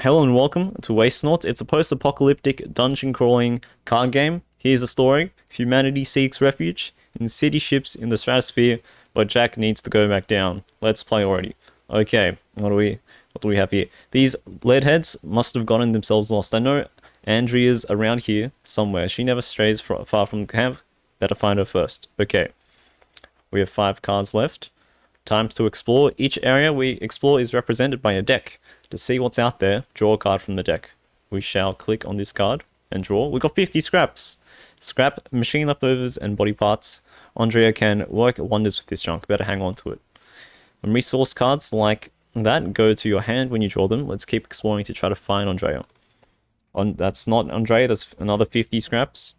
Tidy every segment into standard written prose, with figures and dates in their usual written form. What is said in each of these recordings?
Hello and welcome to Wastenauts. It's a post-apocalyptic dungeon crawling card game. Here's the story. Humanity seeks refuge in city ships in the stratosphere, but Jack needs to go back down. Let's play already. Okay, what do we have here? These leadheads must have gotten themselves lost. I know Andrea's around here somewhere. She never strays far from the camp. Better find her first. Okay, we have 5 cards left. Time to explore. Each area we explore is represented by a deck. To see what's out there, draw a card from the deck. We shall click on this card and draw. We got 50 scraps. Scrap, machine leftovers, and body parts. Andrea can work wonders with this junk. Better hang on to it. And resource cards like that go to your hand when you draw them. Let's keep exploring to try to find Andrea. That's not Andrea, that's another 50 scraps.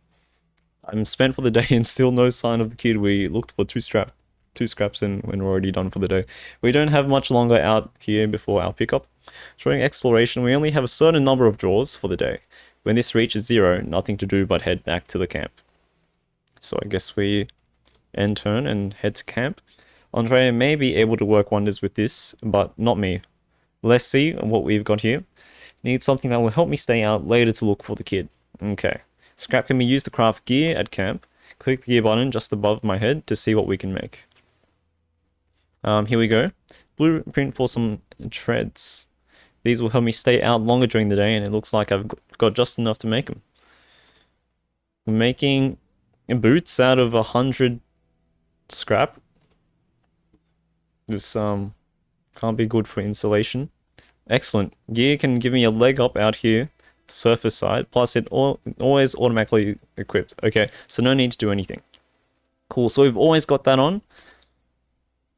I'm spent for the day and still no sign of the kid we looked for. Two scraps and when we're already done for the day. We don't have much longer out here before our pickup. During exploration, we only have a certain number of draws for the day. When this reaches 0, nothing to do but head back to the camp. So I guess we end turn and head to camp. Andrea may be able to work wonders with this, but not me. Let's see what we've got here. Need something that will help me stay out later to look for the kid. Okay. Scrap can be used to craft gear at camp. Click the gear button just above my head to see what we can make. Here we go. Blueprint for some treads. These will help me stay out longer during the day, and it looks like I've got just enough to make them. I'm making boots out of 100 scrap. This can't be good for insulation. Excellent. Gear can give me a leg up out here, surface side, plus it always automatically equipped. Okay, so no need to do anything. Cool, so we've always got that on.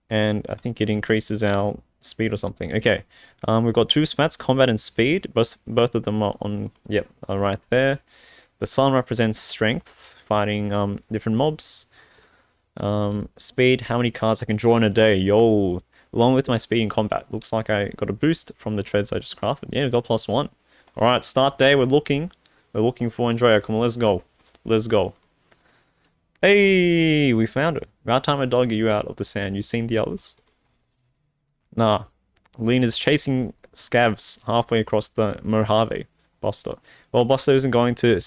And I think it increases our speed or something. Okay, we've got 2 spats, combat and speed. Both of them are on, yep, are right there. The sun represents strength, fighting different mobs. Speed, how many cards I can draw in a day. Yo, along with my speed in combat. Looks like I got a boost from the treads I just crafted. Yeah, we got +1. Alright, start day, we're looking for Andrea. Come on, let's go. Let's go. Hey, we found her. About time I dug you out of the sand. You seen the others? Nah. Lena's chasing scavs halfway across the Mojave. Buster. Well, Buster isn't going to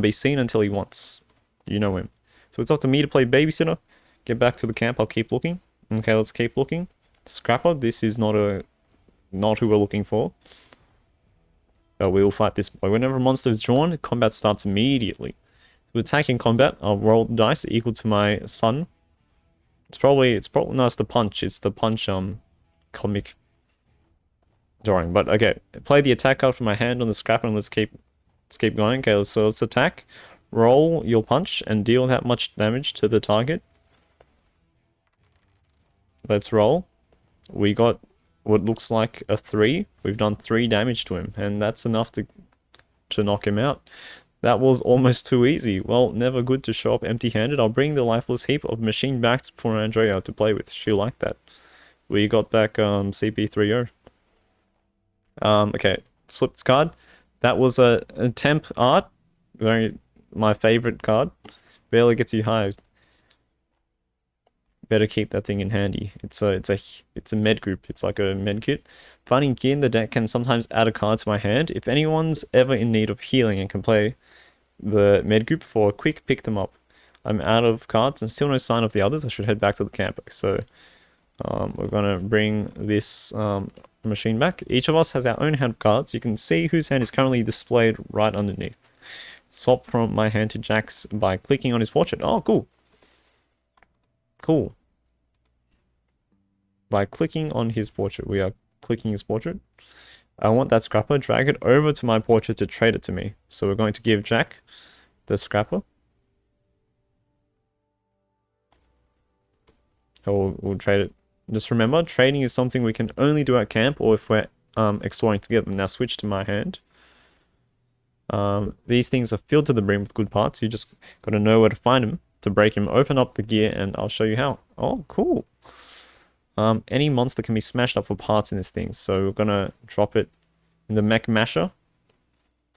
be seen until he wants. You know him. So it's up to me to play babysitter. Get back to the camp. I'll keep looking. Okay, let's keep looking. Scrapper. This is not who we're looking for. But we will fight this boy. Whenever a monster is drawn, combat starts immediately. To attack in combat, I'll roll the dice equal to my sun. It's probably no, it's the punch. It's the punch comic drawing. But okay, play the attack card from my hand on the scrapper and let's keep going. Okay, so let's attack. Roll your punch and deal that much damage to the target. Let's roll. We got what looks like a 3. We've done 3 damage to him, and that's enough to knock him out. That was almost too easy. Well, never good to show up empty-handed. I'll bring the lifeless heap of machine back for Andrea to play with. She'll like that. We got back CP30. Okay, let's flip this card. That was a temp art. My favorite card. Barely gets you high. Better keep that thing in handy. It's a med group. It's like a med kit. Finding gear in the deck can sometimes add a card to my hand. If anyone's ever in need of healing and can play the med group for a quick pick them up. I'm out of cards and still no sign of the others. I should head back to the camp. So we're gonna bring this machine back. Each of us has our own hand of cards. You can see whose hand is currently displayed right underneath. Swap from my hand to Jack's by clicking on his portrait. Oh, cool. Cool. By clicking on his portrait, we are clicking his portrait. I want that scrapper. Drag it over to my portrait to trade it to me. So we're going to give Jack the scrapper. We'll trade it. Just remember, trading is something we can only do at camp or if we're exploring together. Now switch to my hand. These things are filled to the brim with good parts. You just got to know where to find them to break him. Open up the gear and I'll show you how. Oh, cool. Any monster can be smashed up for parts in this thing. So we're gonna drop it in the mech masher.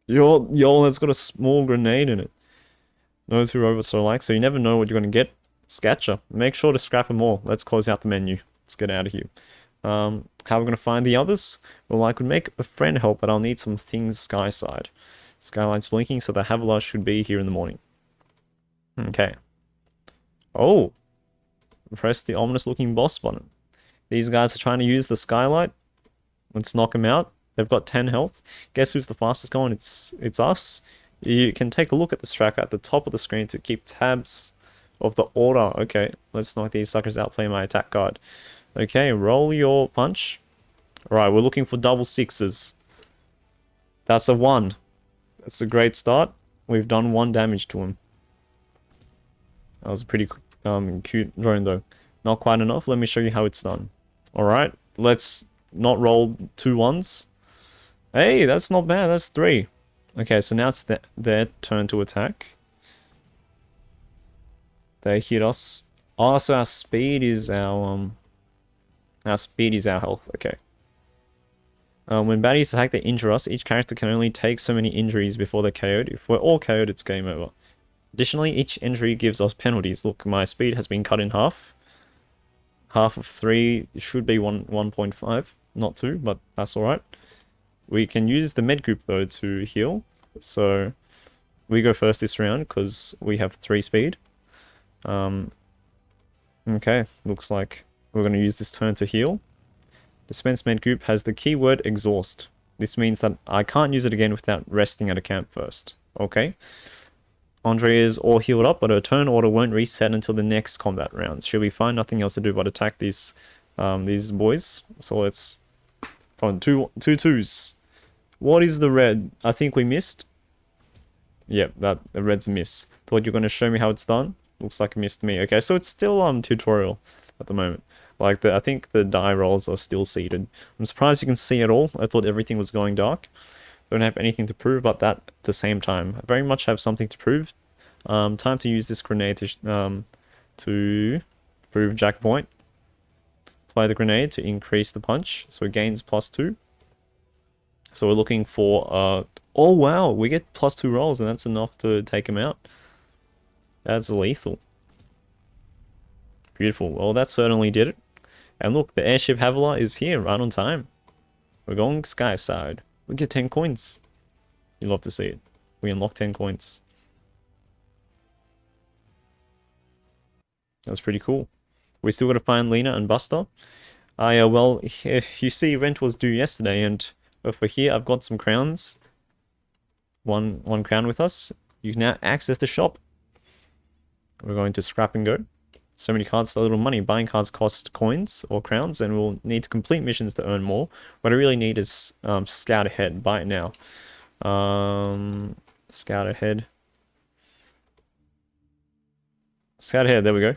Yo, that's got a small grenade in it. Knows who robots are like, so you never know what you're gonna get. Scatcher. Make sure to scrap them all. Let's close out the menu. Let's get out of here. How we're going to find the others? Well, I could make a friend help, but I'll need some things sky side. Skyline's blinking, so the Havilah should be here in the morning. Okay. Oh! Press the ominous looking boss button. These guys are trying to use the skylight. Let's knock them out. They've got 10 health. Guess who's the fastest going? It's us. You can take a look at this tracker at the top of the screen to keep tabs of the order. Okay, let's knock these suckers out, play my attack card. Okay, roll your punch. Alright, we're looking for double sixes. That's a 1. That's a great start. We've done 1 damage to him. That was a pretty cute drone though. Not quite enough. Let me show you how it's done. Alright, let's not roll 2 1s. Hey, that's not bad. That's 3. Okay, so now it's their turn to attack. They hit us. Oh, so our speed is our health. Okay. When baddies attack, they injure us. Each character can only take so many injuries before they're KO'd. If we're all KO'd, it's game over. Additionally, each injury gives us penalties. Look, my speed has been cut in half. Half of 3 should be 1.5, not 2, but that's alright. We can use the med group though to heal. So we go first this round because we have 3 speed. Okay, looks like we're going to use this turn to heal. Dispense med group has the keyword exhaust. This means that I can't use it again without resting at a camp first. Okay. Andre is all healed up, but her turn order won't reset until the next combat round. She'll be fine, nothing else to do but attack these boys. So let's on two twos. What is the red? I think we missed. Yep, the red's a miss. Thought you're gonna show me how it's done. Looks like it missed me. Okay, so it's still tutorial at the moment. Like I think the die rolls are still seated. I'm surprised you can see it all. I thought everything was going dark. Don't have anything to prove, but that at the same time, I very much have something to prove. Time to use this grenade to prove Jack point. Apply the grenade to increase the punch, so it gains +2. So we're looking for oh wow, we get +2 rolls, and that's enough to take him out. That's lethal. Beautiful. Well, that certainly did it. And look, the airship Havilah is here right on time. We're going sky side. We get 10 coins. You love to see it. We unlock 10 coins. That's pretty cool. We still got to find Lena and Buster. Well, you see, rent was due yesterday, and over here I've got some crowns. One crown with us. You can now access the shop. We're going to scrap and go. So many cards, so little money. Buying cards cost coins or crowns, and we'll need to complete missions to earn more. What I really need is Scout Ahead. Buy it now. Scout Ahead. Scout Ahead, there we go.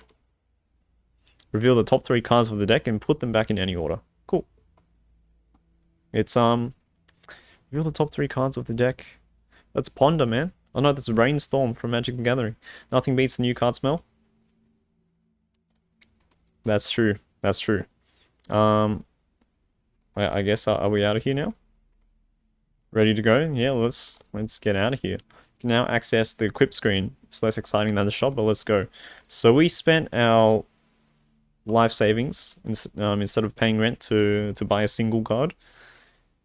Reveal the top 3 cards of the deck and put them back in any order. Cool. It's reveal the top 3 cards of the deck. Let's ponder, man. Oh no, that's Rainstorm from Magic the Gathering. Nothing beats the new card smell. That's true. That's true. I guess are we out of here now? Ready to go? Yeah, let's get out of here. You can now access the equip screen. It's less exciting than the shop, but let's go. So we spent our life savings instead of paying rent to buy a single card.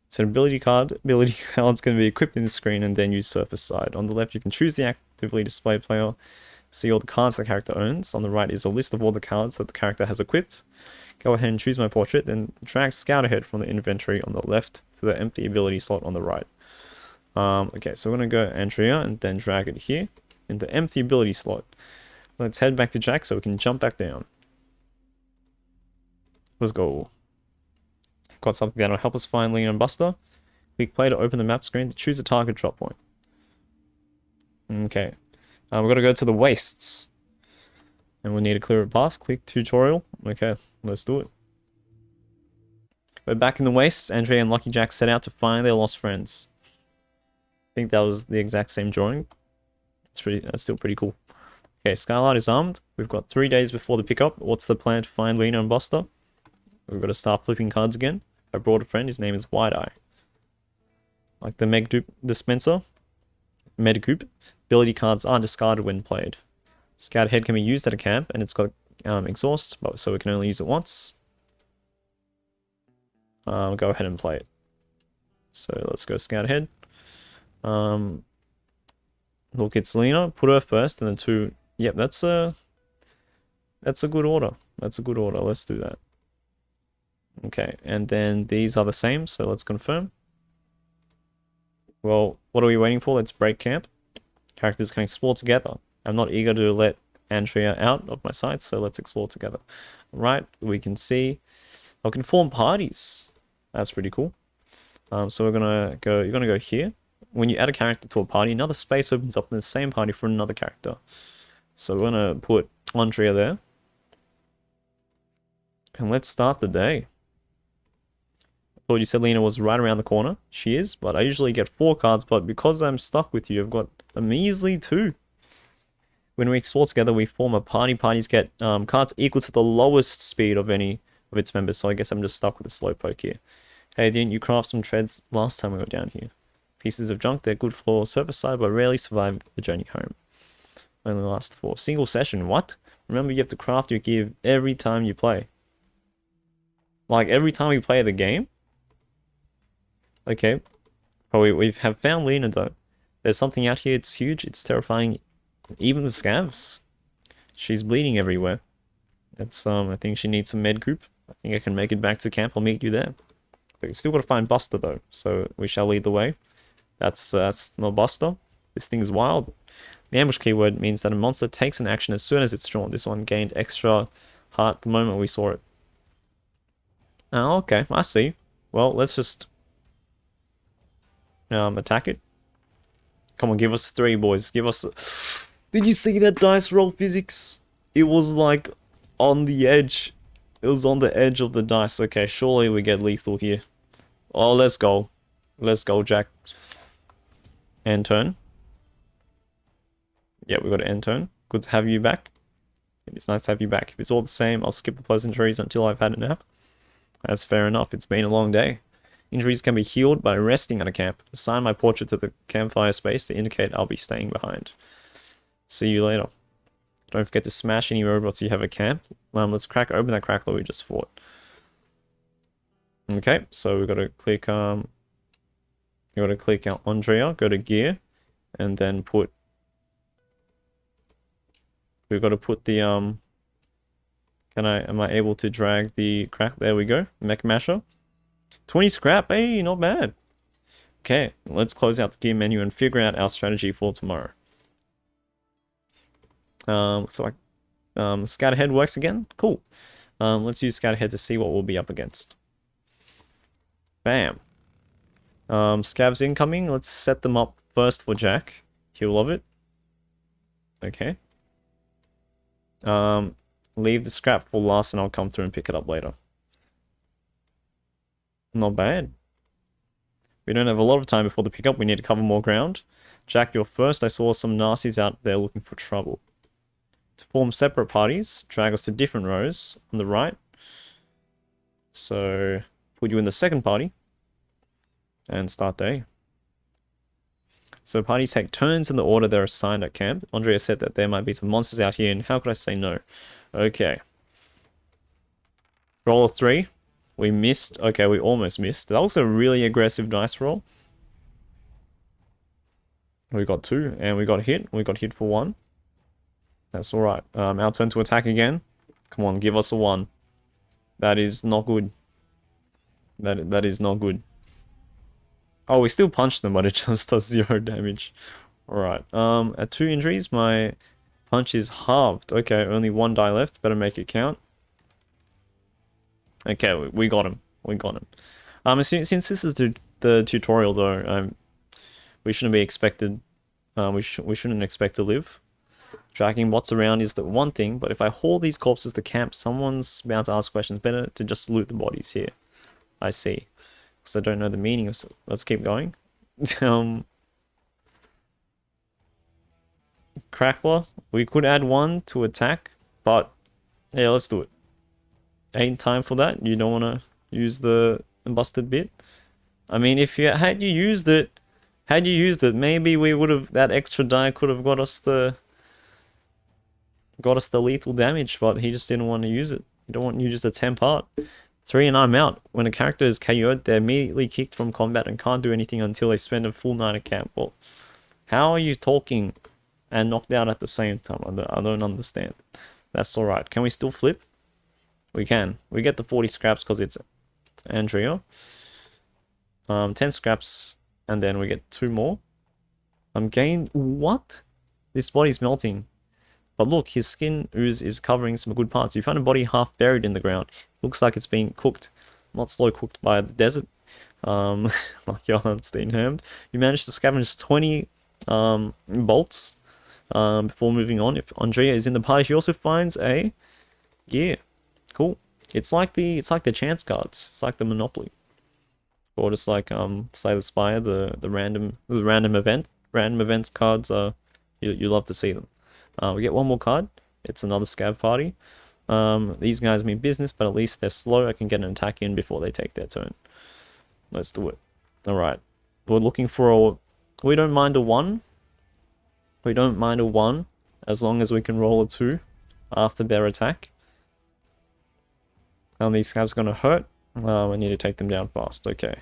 It's an ability card. Ability card's going to be equipped in the screen and then use surface side. On the left, you can choose the actively displayed player. See all the cards the character owns. On the right is a list of all the cards that the character has equipped. Go ahead and choose my portrait, then drag Scout Ahead from the inventory on the left to the empty ability slot on the right. Okay, so we're going to go Andrea and then drag it here in the empty ability slot. Let's head back to Jack so we can jump back down. Let's go. Got something that'll help us find Lena and Buster. Click play to open the map screen to choose a target drop point. Okay. We've got to go to the wastes. And we'll need to clear a path. Click tutorial. Okay, let's do it. We're back in the wastes. Andrea and Lucky Jack set out to find their lost friends. I think that was the exact same drawing. That's still pretty cool. Okay, Skylight is armed. We've got 3 days before the pickup. What's the plan to find Lena and Buster? We've got to start flipping cards again. I brought a friend. His name is Wide Eye. Like the Megdupe dispenser. Medcoop. Ability cards are discarded when played. Scout Ahead can be used at a camp, and it's got exhaust, so we can only use it once. go ahead and play it. So let's go scout ahead. Look, it's Lena. Put her first, and then 2. Yep, that's a good order. That's a good order. Let's do that. Okay, and then these are the same, so let's confirm. Well, what are we waiting for? Let's break camp. Characters can explore together. I'm not eager to let Andrea out of my sights, so let's explore together. Right, we can see. I can form parties. That's pretty cool. So we're gonna go. You're gonna go here. When you add a character to a party, another space opens up in the same party for another character. So we're gonna put Andrea there. And let's start the day. I thought you said Lena was right around the corner. She is, but I usually get 4 cards, but because I'm stuck with you, I've got a measly 2. When we explore together, we form a party. Parties get cards equal to the lowest speed of any of its members, so I guess I'm just stuck with a slowpoke here. Hey, didn't you craft some treads last time we were down here? Pieces of junk, they're good for surface side, but rarely survive the journey home. Only last for single session. What? Remember, you have to craft your gear every time you play. Like, every time we play the game? Okay. But we have found Lena, though. There's something out here, it's huge, it's terrifying. Even the scavs. She's bleeding everywhere. That's, I think she needs some med group. I think I can make it back to camp, I'll meet you there. We still gotta find Buster, though, so we shall lead the way. That's no Buster. This thing's wild. The ambush keyword means that a monster takes an action as soon as it's drawn. This one gained extra heart the moment we saw it. Oh, okay, I see. Well, let's just attack it. Come on, give us 3, boys. Give us... Did you see that dice roll physics? It was like on the edge. It was on the edge of the dice. Okay, surely we get lethal here. Oh, let's go. Let's go, Jack. End turn. Yeah, we got an end turn. Good to have you back. It's nice to have you back. If it's all the same, I'll skip the pleasantries until I've had a nap. That's fair enough. It's been a long day. Injuries can be healed by resting at a camp. Assign my portrait to the campfire space to indicate I'll be staying behind. See you later. Don't forget to smash any robots you have at camp. Let's crack open that crackler we just fought. Okay, so we've got to click you got to click out Andrea, go to gear, and then put we've got to put the am I able to drag the crack? There we go. Mech masher. 20 scrap, hey, not bad. Okay, let's close out the gear menu and figure out our strategy for tomorrow. So scout ahead works again. Cool. Let's use scout ahead to see what we'll be up against. Bam. Scavs incoming. Let's set them up first for Jack. He'll love it. Okay. Leave the scrap for last and I'll come through and pick it up later. Not bad. We don't have a lot of time before the pickup. We need to cover more ground. Jack, you're first. I saw some nasties out there looking for trouble. To form separate parties, drag us to different rows on the right. So, put you in the second party. And start day. So parties take turns in the order they're assigned at camp. Andrea said that there might be some monsters out here, and how could I say no? Okay. Roll a 3. We missed. Okay, we almost missed. That was a really aggressive dice roll. We got 2, and we got hit. We got hit for 1. That's alright. Our turn to attack again. Come on, give us a 1. That is not good. That is not good. Oh, we still punched them, but it just does 0 damage. Alright, at 2 injuries, my punch is halved. Okay, only 1 die left. Better make it count. Okay, we got him. We got him. Since this is the tutorial, though, we shouldn't be expected... we shouldn't expect to live. Dragging bots around is the one thing, but if I haul these corpses to camp, someone's bound to ask questions. Better to just loot the bodies here. I see. Because I don't know the meaning of... Let's keep going. Crackler. We could add 1 to attack, but... Yeah, let's do it. Ain't time for that. You don't want to use the busted bit. I mean, if you had you used it, maybe we would have... That extra die could have got us the lethal damage, but he just didn't want to use it. You don't want you just a temp art. 3 and I'm out. When a character is KO'd, they're immediately kicked from combat and can't do anything until they spend a full night at camp. Well, how are you talking and knocked out at the same time? I don't understand. That's alright. Can we still flip? We can. We get the 40 scraps because it's Andrea. 10 scraps, and then we get 2 more. Gained... What? This body's melting. But look, his skin ooze is covering some good parts. You find a body half buried in the ground. Looks like it's being cooked. Not slow cooked by the desert. Like Johan's being hammed. You managed to scavenge 20 bolts before moving on. If Andrea is in the party, she also finds a gear. Cool. It's like the chance cards. It's like the Monopoly. Or just like Slay the Spire, the random event. Random events cards are you love to see them. We get one more card. It's another scav party. These guys mean business, but at least they're slow. I can get an attack in before they take their turn. Let's do it. Alright. We're looking for a... We don't mind a 1. We don't mind a 1 as long as we can roll a 2 after their attack. These scavs are going to hurt. I need to take them down fast. Okay.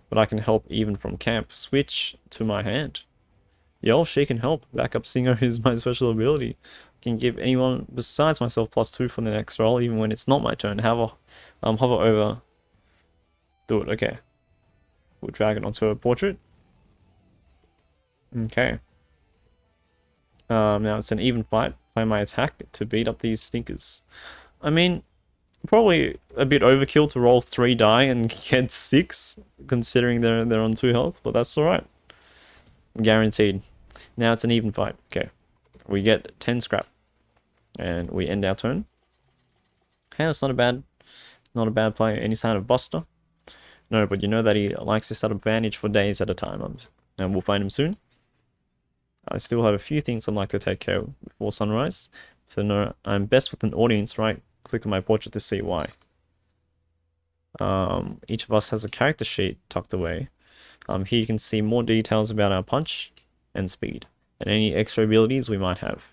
But I can help even from camp. Switch to my hand. Yo, she can help. Backup Singer is my special ability. Can give anyone besides myself +2 for the next roll, even when it's not my turn. Hover over. Do it. Okay. We'll drag it onto a portrait. Okay. Now it's an even fight. Play my attack to beat up these stinkers. I mean, probably a bit overkill to roll 3 die and get 6, considering they're on 2 health, but that's alright. Guaranteed. Now it's an even fight. Okay. We get 10 scrap. And we end our turn. Hey, that's not a bad play. Any sign of Buster? No, but you know that he likes to set advantage for days at a time. And we'll find him soon. I still have a few things I'd like to take care of before sunrise. To know I'm best with an audience, right? Click on my portrait to see why. Each of us has a character sheet tucked away. Here you can see more details about our punch and speed, and any extra abilities we might have.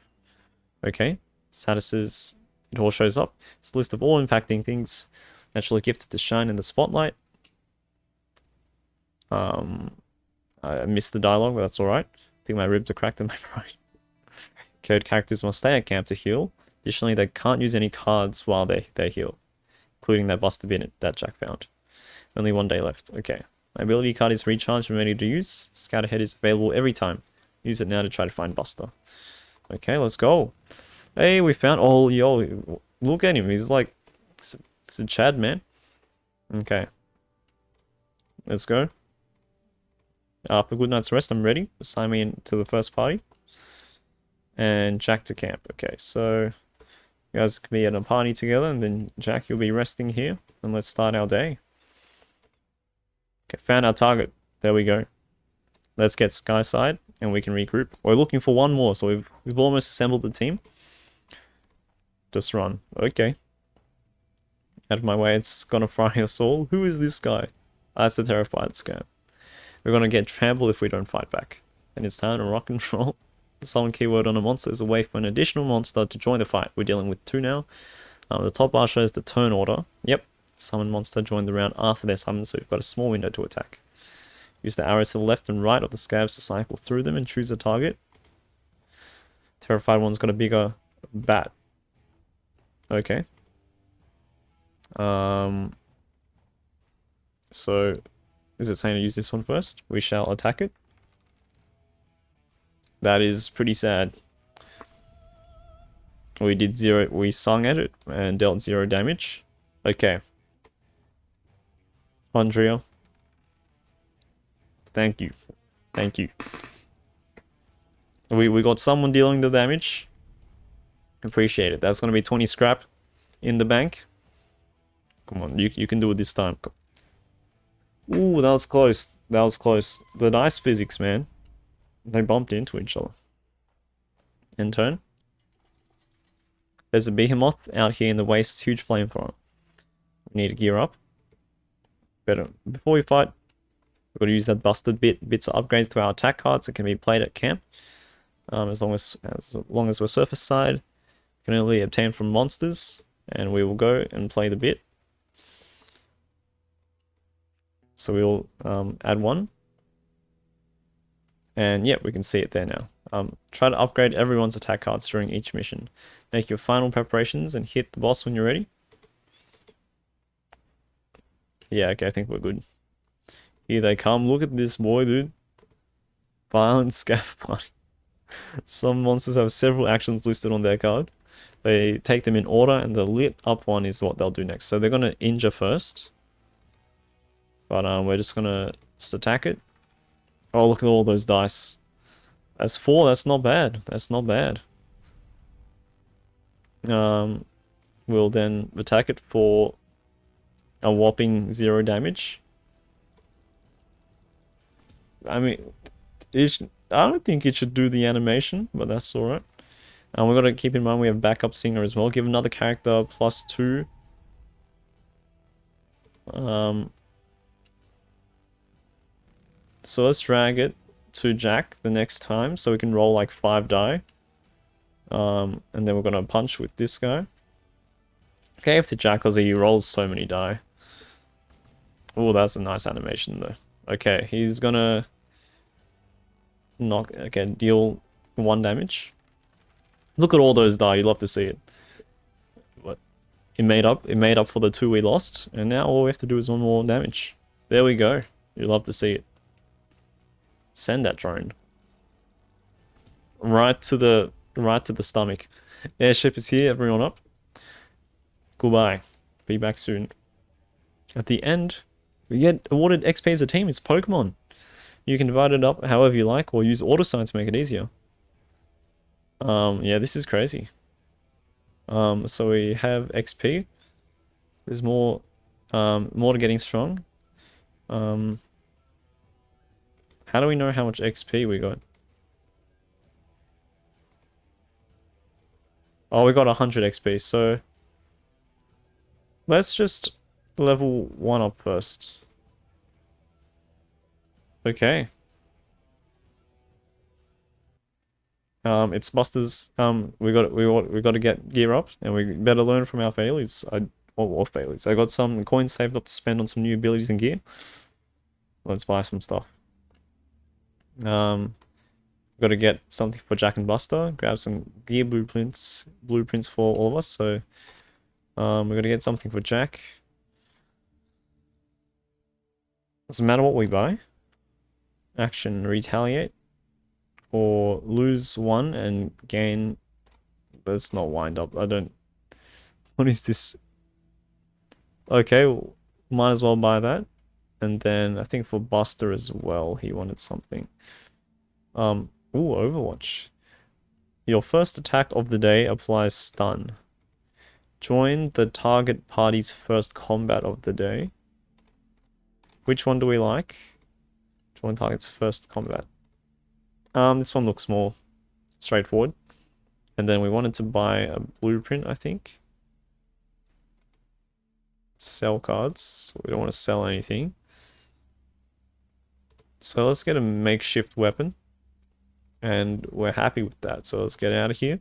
Okay, statuses, it all shows up. It's a list of all impacting things naturally gifted to shine in the spotlight. I missed the dialogue, but that's alright. I think my ribs are cracked in my pride. Code characters must stay at camp to heal. Additionally, they can't use any cards while they heal, including that Buster bin that Jack found. Only 1 day left. Okay. My ability card is recharged and ready to use. Scout ahead is available every time. Use it now to try to find Buster. Okay, let's go. Hey, we found... Oh, yo, look at him. He's like... He's a Chad, man. Okay. Let's go. After a good night's rest, I'm ready. Assign me into the first party. And Jack to camp. Okay, so... You guys can be at a party together, and then Jack, you'll be resting here. And let's start our day. Okay, found our target. There we go. Let's get Skyside, and we can regroup. We're looking for 1 more, so we've almost assembled the team. Just run. Okay. Out of my way, it's gonna fry us all. Who is this guy? That's the terrified scam. We're gonna get trampled if we don't fight back. And it's time to rock and roll. The summon keyword on a monster is a way for an additional monster to join the fight. We're dealing with 2 now. The top bar shows the turn order. Yep. Summon monster joined the round after their summon, so we've got a small window to attack. Use the arrows to the left and right of the scabs to cycle through them and choose a target. Terrified one's got a bigger bat. Okay. So, is it saying to use this one first? We shall attack it. That is pretty sad. We sung at it and dealt 0 damage. Okay. Andrea. Thank you. Thank you. We got someone dealing the damage. Appreciate it. That's gonna be 20 scrap in the bank. Come on, you can do it this time. Ooh, that was close. That was close. The dice physics, man. They bumped into each other. End turn. There's a behemoth out here in the wastes, huge flamethrower. We need to gear up. Better before we fight. We've got to use that busted bits of upgrades to our attack cards that can be played at camp. As long as we're surface side, can only obtain from monsters, and we will go and play the bit. So we'll add one. And yeah, we can see it there now. Try to upgrade everyone's attack cards during each mission. Make your final preparations and hit the boss when you're ready. Yeah, okay, I think we're good. Here they come. Look at this boy, dude. Violent Scav Party. Some monsters have several actions listed on their card. They take them in order, and the lit up one is what they'll do next. So they're going to injure first. But we're just going to just attack it. Oh, look at all those dice. That's 4. That's not bad. That's not bad. We'll then attack it for a whopping 0 damage. I mean, I don't think it should do the animation, but that's alright. And we've got to keep in mind we have backup singer as well. Give another character +2. So let's drag it to Jack the next time so we can roll like 5 die. And then we're gonna punch with this guy. Okay, if the Jack, because he rolls so many die. Oh, that's a nice animation though. Okay, he's gonna deal 1 damage. Look at all those die, you love to see it. What? It made up for the 2 we lost, and now all we have to do is 1 more damage. There we go. You love to see it. Send that drone. Right to the stomach. Airship is here, everyone up. Goodbye. Be back soon. At the end, we get awarded XP as a team. It's Pokemon. You can divide it up however you like, or use auto sign to make it easier. Yeah, this is crazy. So we have XP. There's more to getting strong. How do we know how much XP we got? Oh, we got 100 XP, so let's just level 1 up first. Okay. It's Buster's. We got to get gear up, and we better learn from our failures. Or failures. I got some coins saved up to spend on some new abilities and gear. Let's buy some stuff. Got to get something for Jack and Buster. Grab some gear blueprints for all of us. So, we got to get something for Jack. Doesn't matter what we buy. Action, retaliate, or lose 1 and gain. Let's not wind up. I don't. What is this? Okay, might as well buy that. And then I think for Buster as well, he wanted something. Ooh, Overwatch. Your first attack of the day applies stun. Join the target party's first combat of the day. Which one do we like? Join target's first combat. This one looks more straightforward. And then we wanted to buy a blueprint, I think. Sell cards. We don't want to sell anything. So let's get a makeshift weapon. And we're happy with that. So let's get out of here.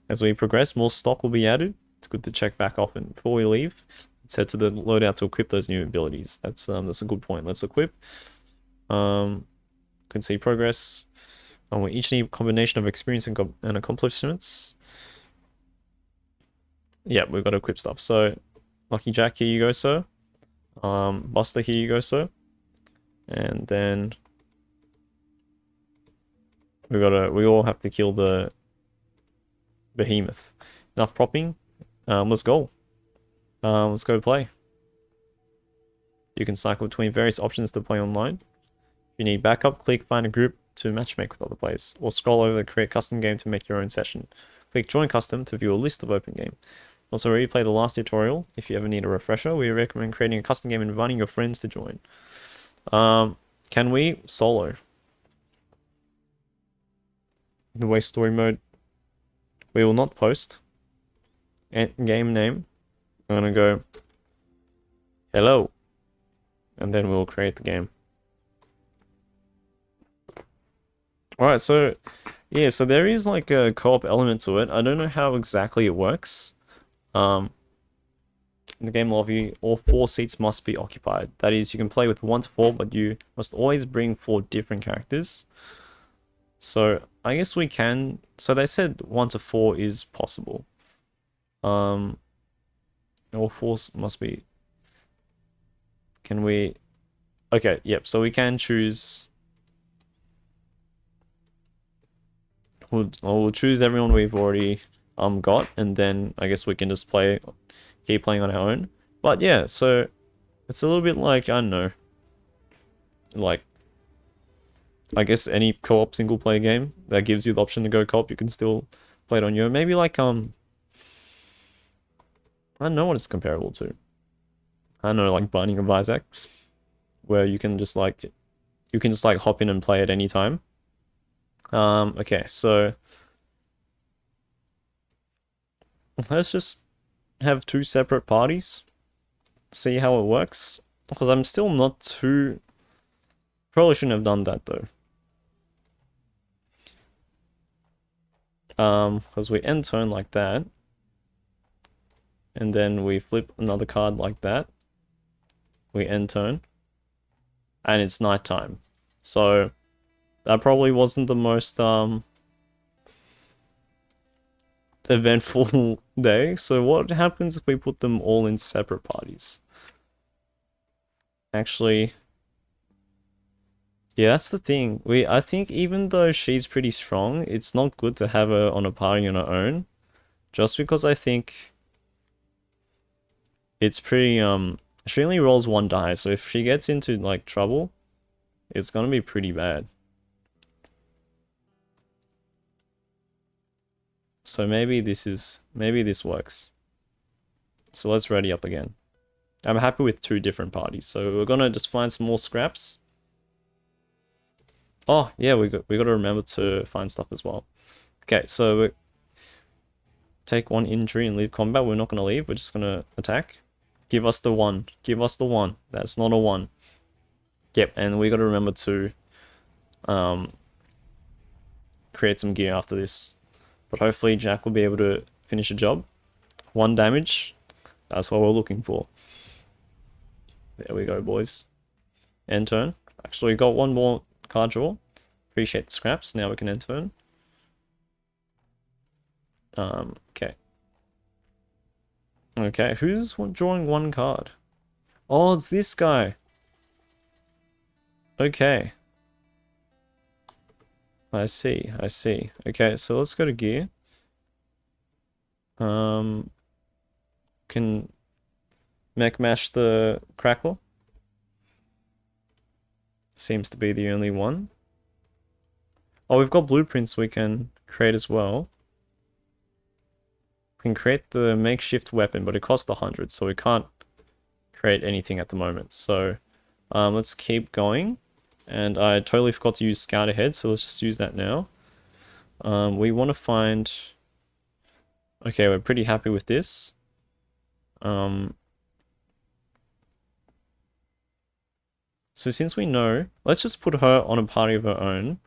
As we progress, more stock will be added. It's good to check back often. Before we leave, let's head to the loadout to equip those new abilities. That's a good point. Let's equip. Can see progress. We each need a combination of experience and accomplishments. Yeah, we've got to equip stuff. So, Lucky Jack, here you go, sir. Buster, here you go, sir. And then we all have to kill the behemoth. Enough propping. Let's go. Let's go play. You can cycle between various options to play online. If you need backup, click find a group to matchmake with other players, or scroll over the create custom game to make your own session. Click join custom to view a list of open game. Also, replay the last tutorial. If you ever need a refresher, we recommend creating a custom game and inviting your friends to join. Can we solo? The way story mode. We will not post. And game name. I'm gonna go hello. And then we'll create the game. Alright, so yeah, so there is like a co-op element to it. I don't know how exactly it works. In the game lobby, all 4 seats must be occupied. That is, you can play with 1 to 4, but you must always bring 4 different characters. So I guess we can. So they said 1 to 4 is possible. All 4 must be. Can we? Okay, yep. So we can choose. We'll choose everyone we've already got, and then I guess we can just keep playing on our own. But yeah, so it's a little bit like, I don't know, like, I guess any co-op single player game that gives you the option to go co-op, you can still play it on your own. Maybe like, I don't know what it's comparable to. I don't know, like Binding of Isaac, where you can just like hop in and play at any time. Okay, so let's just have 2 separate parties, see how it works, because I'm still not too... Probably shouldn't have done that though. Because we end turn like that, and then we flip another card like that, we end turn, and it's nighttime. So that probably wasn't the most eventful day. So what happens if we put them all in separate parties? Actually, yeah, that's the thing. I think even though she's pretty strong, it's not good to have her on a party on her own. Just because I think it's pretty, she only rolls 1 die, so if she gets into, like, trouble, it's gonna be pretty bad. So maybe this works. So let's ready up again. I'm happy with 2 different parties, so we're gonna just find some more scraps. Oh, yeah, we got to remember to find stuff as well. Okay, so we take 1 injury and leave combat. We're not going to leave. We're just going to attack. Give us the 1. Give us the 1. That's not a 1. Yep, and we got to remember to create some gear after this. But hopefully Jack will be able to finish the job. 1 damage. That's what we're looking for. There we go, boys. End turn. Actually, got 1 more card draw. Appreciate the scraps. Now we can end turn. Okay. Okay, who's drawing 1 card? Oh, it's this guy. Okay. I see. Okay, so let's go to gear. Can mech mash the crackle. Seems to be the only one. Oh, we've got blueprints we can create as well. We can create the makeshift weapon, but it costs 100, so we can't create anything at the moment. So let's keep going. And I totally forgot to use scout ahead, so let's just use that now. We want to find... Okay, we're pretty happy with this. So since we know, let's just put her on a party of her own.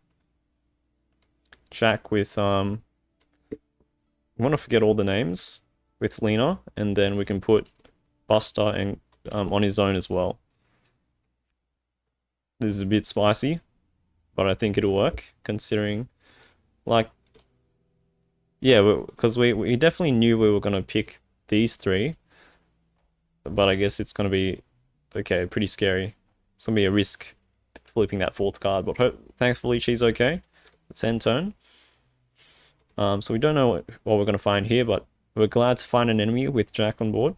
Jack with, I want to forget all the names, with Lena, and then we can put Buster and on his own as well. This is a bit spicy, but I think it'll work, considering, like, yeah, because we definitely knew we were going to pick these 3, but I guess it's going to be, okay, pretty scary. It's going to be a risk flipping that 4th card, but thankfully she's okay. Let's end turn. So we don't know what we're going to find here, but we're glad to find an enemy with Jack on board.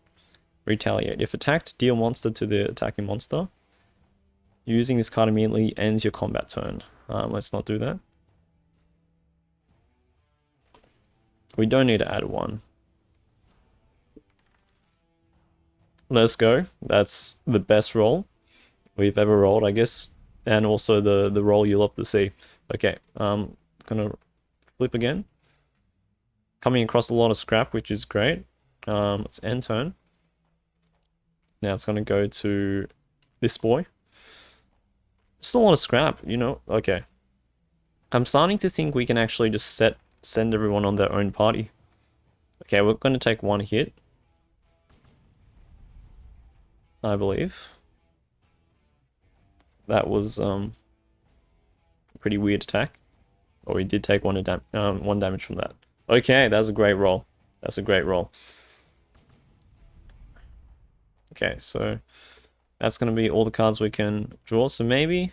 Retaliate. If attacked, deal monster to the attacking monster. Using this card immediately ends your combat turn. Let's not do that. We don't need to add 1. Let's go. That's the best roll we've ever rolled, I guess. And also the roll you love to see. Okay, gonna flip again. Coming across a lot of scrap, which is great. Let's end turn. Now it's gonna go to this boy. Just a lot of scrap, you know? Okay. I'm starting to think we can actually just send everyone on their own party. Okay, we're gonna take 1 hit. I believe. That was a pretty weird attack. Oh, we did take one damage from that. Okay, that's a great roll. That's a great roll. Okay, so that's gonna be all the cards we can draw. So maybe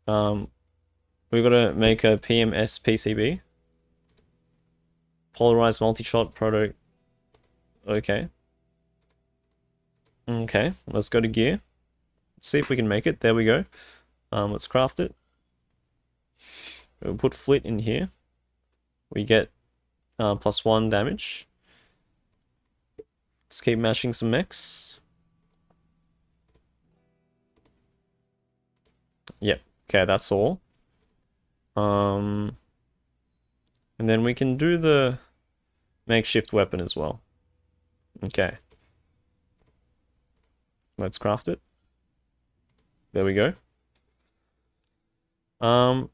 we've got to make a PMS PCB. Polarized multi-shot proto. Okay. Okay, let's go to gear. See if we can make it. There we go. Let's craft it. We'll put flit in here. We get +1 damage. Let's keep mashing some mechs. Yep. Okay, that's all. And then we can do the makeshift weapon as well. Okay. Let's craft it. There we go. And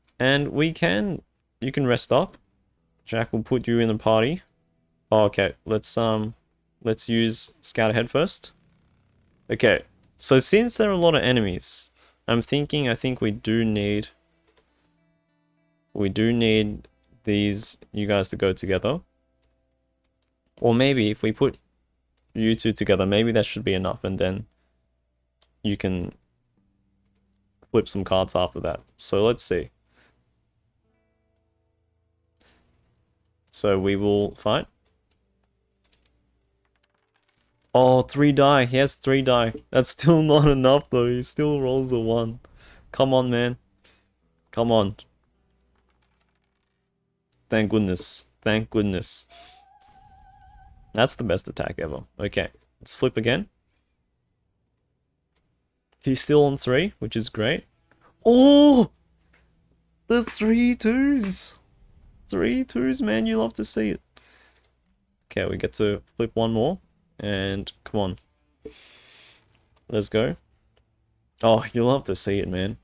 you can rest up. Jack will put you in the party. Oh, okay, let's use scout ahead first. Okay, so since there are a lot of enemies, I think we do need these you guys to go together. Or maybe if we put you two together, maybe that should be enough, and then you can flip some cards after that. So let's see. So we will fight. Oh, 3 die. He has 3 die. That's still not enough though. He still rolls a 1. Come on, man. Come on. Thank goodness. Thank goodness. That's the best attack ever. Okay, let's flip again. He's still on 3, which is great. Oh! The 3 twos! 3 twos, man. You love to see it. Okay, we get to flip one more. And come on. Let's go. Oh, you love to see it, man.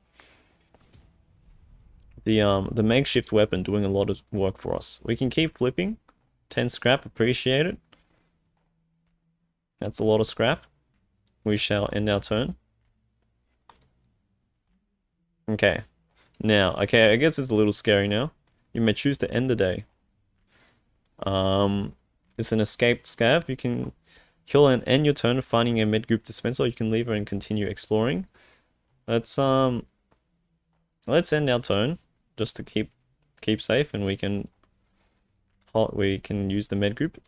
The makeshift weapon doing a lot of work for us. We can keep flipping. 10 scrap, appreciate it. That's a lot of scrap. We shall end our turn. Okay. Now, okay, I guess it's a little scary now. You may choose to end the day. It's an escaped scav. You can kill and end your turn finding a med-group dispenser. You can leave her and continue exploring. Let's end our turn just to keep safe, and we can use the med-group.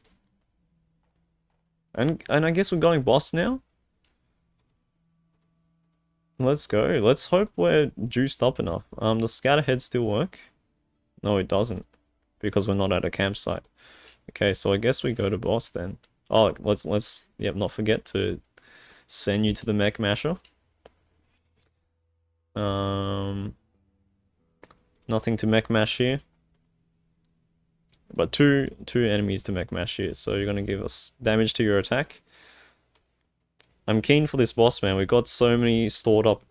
And I guess we're going boss now. Let's go. Let's hope we're juiced up enough. The scatter heads still work? No, it doesn't, because we're not at a campsite. Okay, so I guess we go to boss then. Oh, let's not forget to send you to the mech masher. Nothing to mech mash here. But two enemies to mech mash here, so you're gonna give us damage to your attack. I'm keen for this boss, man. We've got so many stored up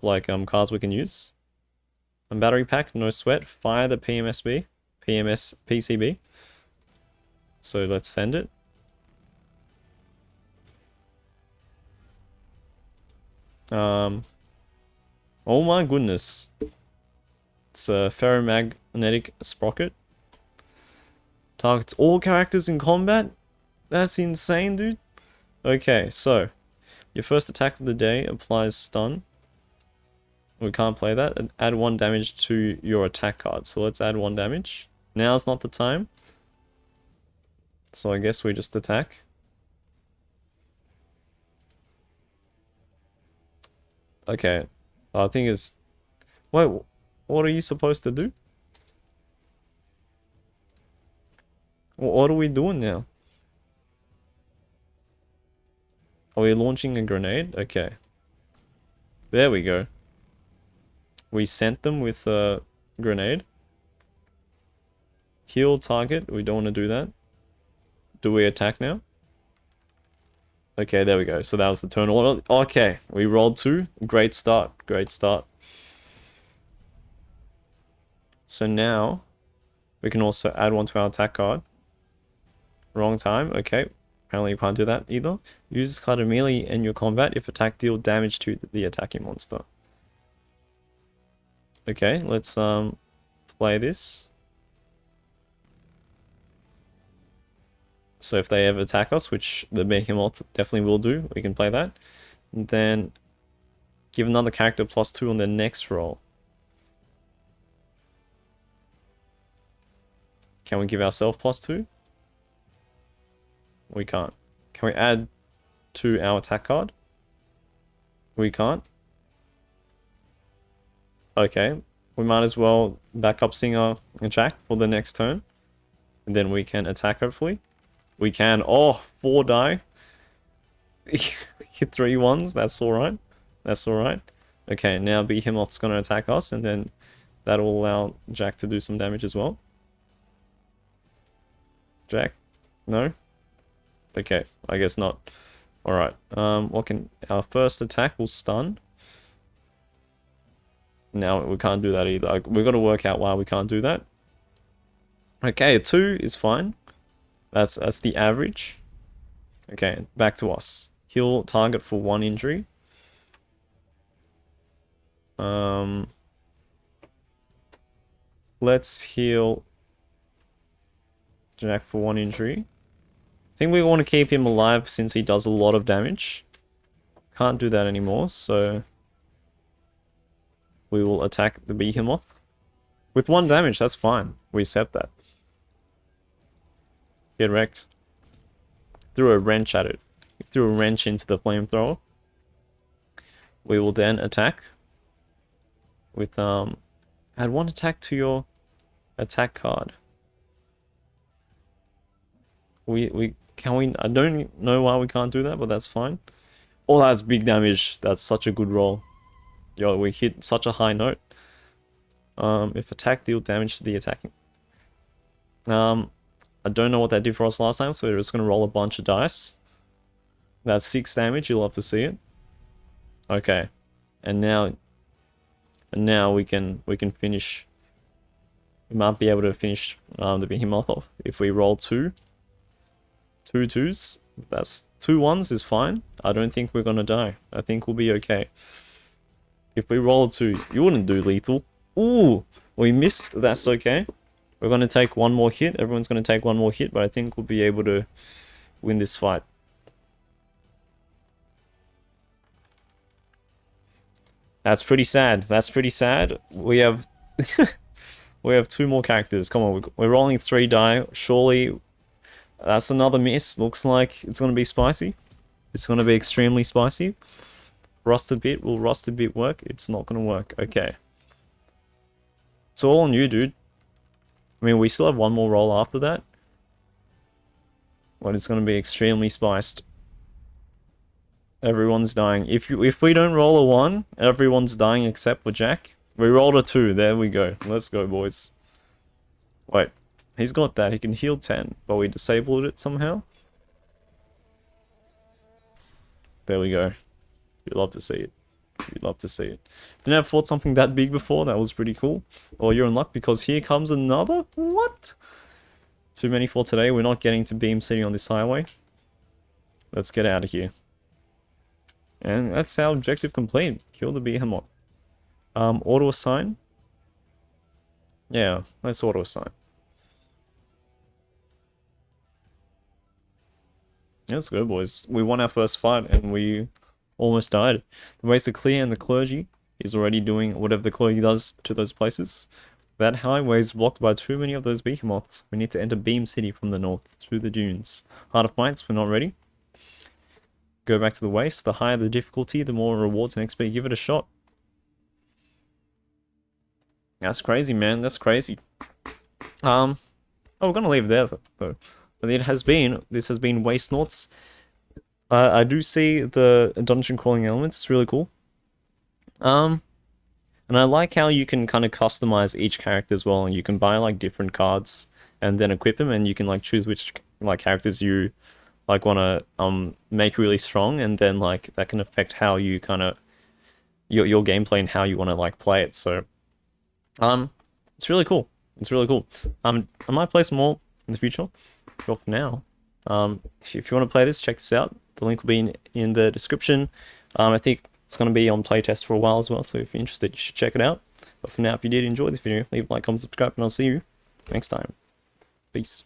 like cards we can use. And battery pack, no sweat. Fire the PMS PCB. So let's send it. Oh my goodness. It's a ferromagnetic sprocket. Targets all characters in combat? That's insane, dude. Okay, so your first attack of the day applies stun. We can't play that. And add 1 damage to your attack card. So let's add 1 damage. Now's not the time. So I guess we just attack. Okay. I think it's... Wait, what are you supposed to do? What are we doing now? Are we launching a grenade? Okay. There we go. We sent them with a grenade. Heal target. We don't want to do that. Do we attack now? Okay, there we go. So that was the turn order. Okay, we rolled 2. Great start. Great start. So now we can also add 1 to our attack card. Wrong time. Okay. Apparently you can't do that either. Use this card immediately in your combat if attack deal damage to the attacking monster. Okay, let's play this. So if they ever attack us, which the Behemoth definitely will do, we can play that. And then give another character +2 on their next roll. Can we give ourselves +2? We can't. Can we add to our attack card? We can't. Okay, we might as well back up Singer and Jack for the next turn. And then we can attack, hopefully. We can. Oh, 4 die. Hit 3 ones. That's alright. That's alright. Okay, now Behemoth's going to attack us, and then that will allow Jack to do some damage as well. Jack? No? Okay, I guess not. Alright, what can... Our first attack will stun. Now, we can't do that either. We've got to work out why we can't do that. Okay, a 2 is fine. That's the average. Okay, back to us. Heal target for 1 injury. Let's heal Jack for 1 injury. I think we want to keep him alive since he does a lot of damage. Can't do that anymore, so we will attack the Behemoth. With 1 damage, that's fine. We accept that. Get wrecked. Threw a wrench at it. Threw a wrench into the flamethrower. We will then attack with add 1 attack to your attack card. I don't know why we can't do that, but that's fine. Oh, that's big damage. That's such a good roll. Yo, we hit such a high note. If attack deal damage to the attacking. I don't know what that did for us last time, so we're just gonna roll a bunch of dice. That's 6 damage, you'll have to see it. Okay. And now we can finish. We might be able to finish the Behemoth off if we roll 2 2s. That's 2 1s is fine. I don't think we're gonna die. I think we'll be okay. If we roll a 2, you wouldn't do lethal. Ooh, we missed. That's okay. We're gonna take 1 more hit. Everyone's gonna take 1 more hit, but I think we'll be able to win this fight. That's pretty sad. That's pretty sad. We have we have 2 more characters. Come on, we're rolling 3 die. Surely that's another miss. Looks like it's gonna be spicy. It's gonna be extremely spicy. Rusted bit. Will rusted bit work? It's not gonna work. Okay. It's all on you, dude. I mean, we still have 1 more roll after that. But it's gonna be extremely spiced. Everyone's dying. If we don't roll a 1, everyone's dying except for Jack. We rolled a 2. There we go. Let's go, boys. Wait. He's got that. He can heal 10. But we disabled it somehow. There we go. You'd love to see it. You'd love to see it. Never fought something that big before. That was pretty cool. Well, you're in luck because here comes another. What? Too many for today. We're not getting to Beam City on this highway. Let's get out of here. And that's our objective complete. Kill the Behemoth. Auto assign. Yeah, let's auto assign. Let's go, boys. We won our first fight and we almost died. The ways are clear and the clergy is already doing whatever the clergy does to those places. That highway is blocked by too many of those Behemoths. We need to enter Beam City from the north, through the dunes. Harder fights, we're not ready. Go back to the waste. The higher the difficulty, the more rewards and XP. Give it a shot. That's crazy, man. That's crazy. Oh, we're gonna leave it there though. But this has been Wastenauts. I do see the dungeon crawling elements. It's really cool. And I like how you can kind of customize each character as well, and you can buy like different cards and then equip them, and you can like choose which like characters you like want to make really strong, and then like that can affect how you kind of your gameplay and how you want to like play it. So it's really cool. It's really cool. I might play some more in the future. But for now, If you want to play this, check this out. The link will be in the description. I think it's going to be on playtest for a while as well, so if you're interested, you should check it out. But for now, if you did enjoy this video, leave a like, comment, subscribe, and I'll see you next time. Peace.